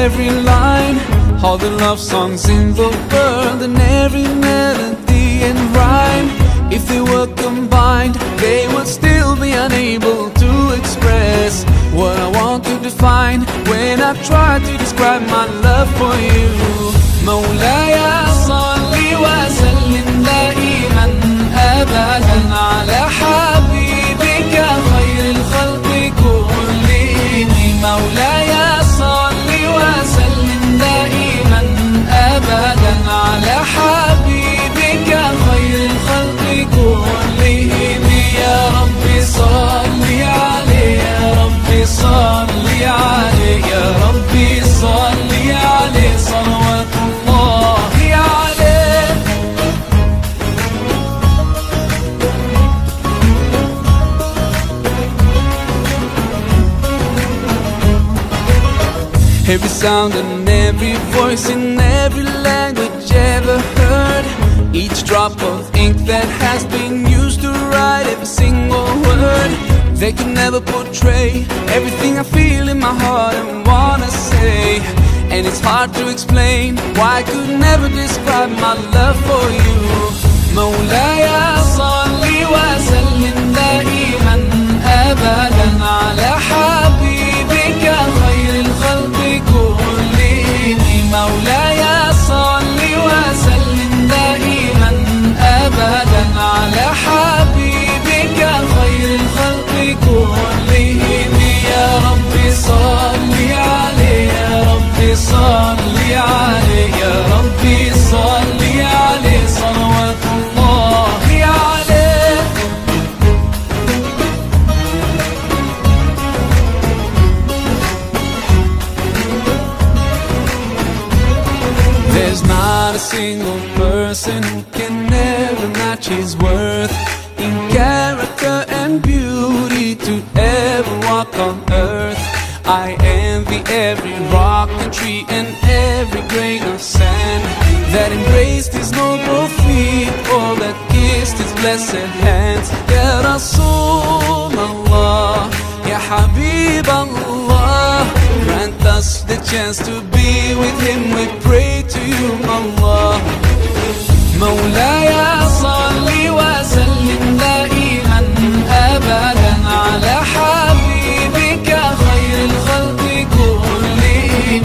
every line, all the love songs in the world, and every melody and rhyme. If they were combined, they would still be unable to express what I want to define when I try to describe my love for you. مولاي صل وسلم دائما أبدا على حبيبك خير الخلق كلهم. مولاي صل وسلم دائما أبدا على حبيبك خير الخلق كلهم. يا ربي صل عليه، يا ربي صل عليه، يا ربي صل عليه صلوات الله عليه. Every sound and every voice in every language ever heard, each drop of ink that has been used to write every single word, they can never portray everything I feel in my heart and wanna say. And it's hard to explain why I could never describe my love for you. مولاي صل وسلم دائما أبدا على حبيبك خير الخلق كلهم. مولاي صل وسلم دائما أبدا على حبيبك خير الخلق كلهم. يا ربي صل عليه، يا ربي صل عليه، يا ربي صل عليه صلوات الله عليه. There's not a single person who can never match his worth in character and beauty to ever walk on earth. I envy every rock and tree and every grain of sand that embraced his noble feet or that kissed his blessed hands. Ya Rasulullah, Ya Habib Allah, grant us the chance to be with him, we pray to you Allah. مولاي صل وسلم دائما أبدا على حبيبك خير الخلق كلهم.